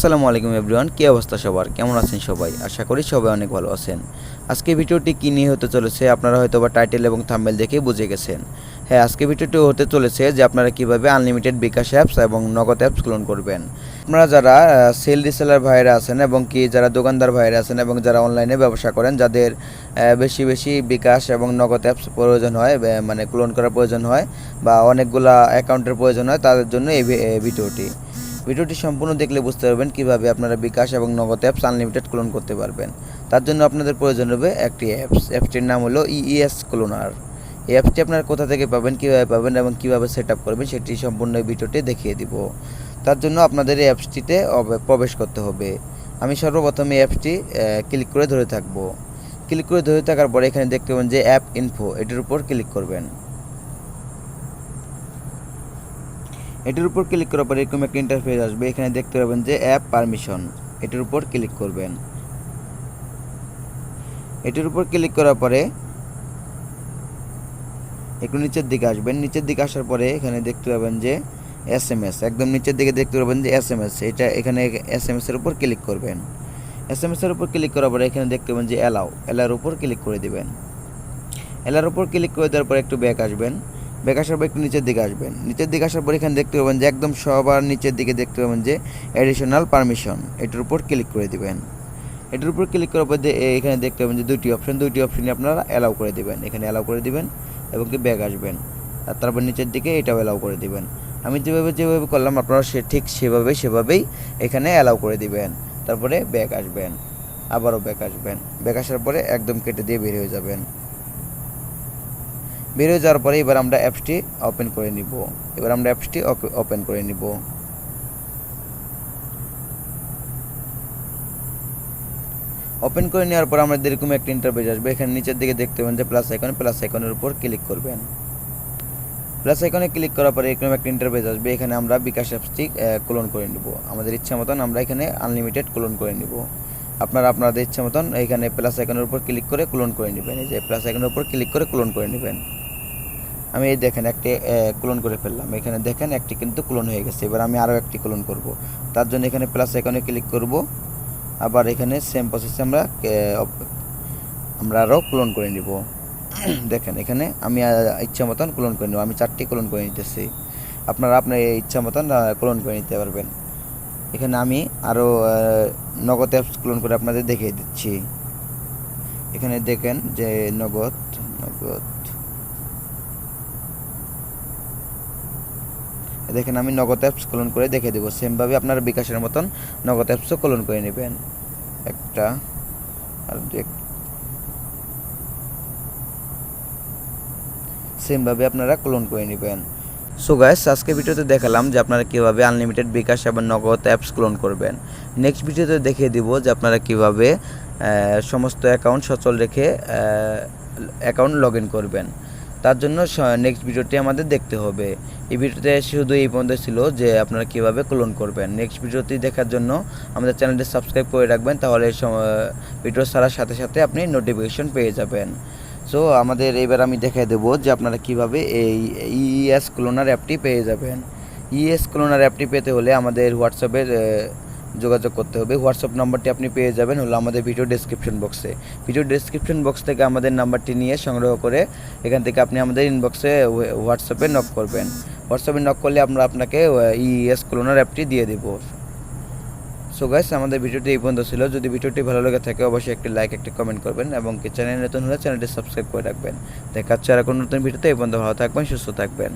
আসসালামু আলাইকুম এভরিওয়ান, কী অবস্থা সবার? কেমন আছেন সবাই? আশা করি সবাই অনেক ভালো আছেন। আজকে ভিডিওটি কী নিয়ে হতে চলেছে আপনারা হয়তো বা টাইটেল এবং থাম্বনেল দেখেই বুঝে গেছেন। হ্যাঁ, আজকে ভিডিওটি হতে চলেছে যে আপনারা কীভাবে আনলিমিটেড বিকাশ অ্যাপস এবং নগদ অ্যাপস ক্লোন করবেন। আপনারা যারা সেল রিসেলার ভাইরা আছেন এবং কি যারা দোকানদার ভাইরা আছেন এবং যারা অনলাইনে ব্যবসা করেন, যাদের বেশি বিকাশ এবং নগদ অ্যাপস প্রয়োজন হয়, মানে ক্লোন করার প্রয়োজন হয় বা অনেকগুলা অ্যাকাউন্টের প্রয়োজন হয়, তাদের জন্য এই ভিডিওটি সম্পূর্ণ দেখলে বুঝতে পারবেন কিভাবে আপনারা বিকাশ এবং নগদ অ্যাপস আনলিমিটেড ক্লোন করতে পারবেন। তার জন্য আপনাদের প্রয়োজন হবে একটি অ্যাপসটির নাম হলো ইএস ক্লোনার। এই অ্যাপসটি আপনারা কোথা থেকে পাবেন, কীভাবে পাবেন এবং কীভাবে সেট আপ করবেন সেটি সম্পূর্ণ এই ভিডিওটি দেখিয়ে দিব। তার জন্য আপনাদের এই অ্যাপসটিতে প্রবেশ করতে হবে। আমি সর্বপ্রথম এই অ্যাপসটি ক্লিক করে ধরে থাকব। ক্লিক করে ধরে থাকার পরে এখানে দেখতে পাবেন যে অ্যাপ ইনফো, এটির উপর ক্লিক করবেন। এটির উপর ক্লিক করার পরে এরকম একটা ইন্টারফেস আসবে। এখানে দেখতে পাবেন যে অ্যাপ পারমিশন, এটির উপর ক্লিক করবেন। এটির উপর ক্লিক করার পরে একটু নিচের দিকে আসবেন। নিচের দিকে আসার পরে এখানে দেখতে পাবেন যে এসএমএস, একদম নিচের দিকে দেখতে পাবেন যে এসএমএস, এখানে এসএমএস এর উপর ক্লিক করবেন। এসএমএস এর উপর ক্লিক করার পরে এখানে দেখতে পাবেন যে এলার উপর ক্লিক করে দিবেন। এলার উপর ক্লিক করে দেওয়ার পরে একটু ব্যাক আসবেন। ব্যাক আসার পর একটু নিচের দিকে আসবেন। নিচের দিকে আসার পর এখানে দেখতে পাবেন যে একদম সবার নিচের দিকে দেখতে পাবেন যে অ্যাডিশনাল পারমিশন, এটার উপর ক্লিক করে দিবেন। এটার উপর ক্লিক করার পর এখানে দেখতে পাবেন যে দুইটি অপশনই আপনারা অ্যালাউ করে দিবেন। এখানে অ্যালাউ করে দিবেন এবং কি ব্যাক আসবেন, আর তারপর নিচের দিকে এটাও অ্যালাউ করে দিবেন। আমি যেভাবে করলাম আপনারা ঠিক সেভাবেই এখানে অ্যালাউ করে দিবেন। তারপরে ব্যাক আসবেন, আবারও ব্যাক আসবেন। ব্যাক আসার পরে একদম কেটে দিয়ে বের হয়ে যাবেন। বের হয়ে যাওয়ার পরে এবার আমরা অ্যাপসটি ওপেন করে নিব। ওপেন করে নেওয়ার পর আমাদের এরকম একটা ইন্টারফেস আসবে। এখানে নিচের দিকে দেখতে পাবেন যে প্লাস আইকনের উপর ক্লিক করবেন। প্লাস আইকনে ক্লিক করার পরে এরকম একটা ইন্টারফেস আসবে। এখানে আমরা বিকাশ অ্যাপসটি ক্লোন করে নিব। আমাদের ইচ্ছা মতন আমরা এখানে আনলিমিটেড ক্লোন করে নিব। আপনারা আপনাদের ইচ্ছা মতন এখানে প্লাস আইকনের উপর ক্লিক করে ক্লোন করে নেবেন। এই যে প্লাস আইকনের উপর ক্লিক করে ক্লোন করে নেবেন। আমি এই দেখেন একটি ক্লোন করে ফেললাম। এখানে দেখেন একটি কিন্তু ক্লোন হয়ে গেছে। এবার আমি আরও একটি ক্লোন করব। তার জন্য এখানে প্লাস আইকনে ক্লিক করব। আবার এখানে সেম প্রসেসে আমরা আরও ক্লোন করে নিব। দেখেন এখানে আমি ইচ্ছা মতন ক্লোন করে নেব। আমি 4টি ক্লোন করে নিতেছি। আপনারা আপনার ইচ্ছা মতন ক্লোন করে নিতে পারবেন। এখানে আমি আরও নগদ অ্যাপস ক্লোন করে আপনাদের দেখিয়ে দিচ্ছি। এখানে দেখেন যে নগদ দেখেন আমি নগদ অ্যাপস ক্লোন করে দেখে দেবো। সেমভাবে আপনারা বিকাশের মতন নগদ অ্যাপসও ক্লোন করে নেবেন। একটা আর সেমভাবে আপনারা ক্লোন করে নেবেন। সো গাইস, আজকে ভিডিওতে দেখালাম যে আপনারা কীভাবে আনলিমিটেড বিকাশ এবং নগদ অ্যাপস ক্লোন করবেন। নেক্সট ভিডিওতে দেখিয়ে দিব যে আপনারা কীভাবে সমস্ত অ্যাকাউন্ট সচল রেখে অ্যাকাউন্ট লগ ইন করবেন। তার জন্য নেক্সট ভিডিওটি আমাদের দেখতে হবে। এই ভিডিওতে শুধু এই পর্যন্ত ছিল যে আপনারা কীভাবে ক্লোন করবেন। নেক্সট ভিডিওটি দেখার জন্য আমাদের চ্যানেলটি সাবস্ক্রাইব করে রাখবেন, তাহলে ভিডিও ছাড়ার সাথে সাথে আপনি নোটিফিকেশন পেয়ে যাবেন। সো আমাদের এবার আমি দেখাই দেবো যে আপনারা কীভাবে এই ইএস ক্লোনার অ্যাপটি পেয়ে যাবেন। ইএস ক্লোনার অ্যাপটি পেতে হলে আমাদের হোয়াটসঅ্যাপের যোগাযোগ করতে হবে। হোয়াটসঅ্যাপ নাম্বারটি আপনি পেয়ে যাবেন হলো আমাদের ভিডিও ডেসক্রিপশন বক্স থেকে আমাদের নাম্বারটি নিয়ে সংগ্রহ করে এখান থেকে আপনি আমাদের ইনবক্সে হোয়াটসঅ্যাপে নক করবেন। হোয়াটসঅ্যাপে নক করলে আমরা আপনাকে ইএস ক্লোনার অ্যাপটি দিয়ে দেব। সো গাইস, আমাদের ভিডিওটি এই পর্যন্ত ছিল। যদি ভিডিওটি ভালো লেগে থাকে অবশ্যই একটি লাইক, একটি কমেন্ট করবেন এবং চ্যানেল নতুন হলে চ্যানেলটি সাবস্ক্রাইব করে রাখবেন। দেখা হচ্ছে আর কোনো নতুন ভিডিওতে। এই পর্যন্ত ভালো থাকবেন, সুস্থ থাকবেন।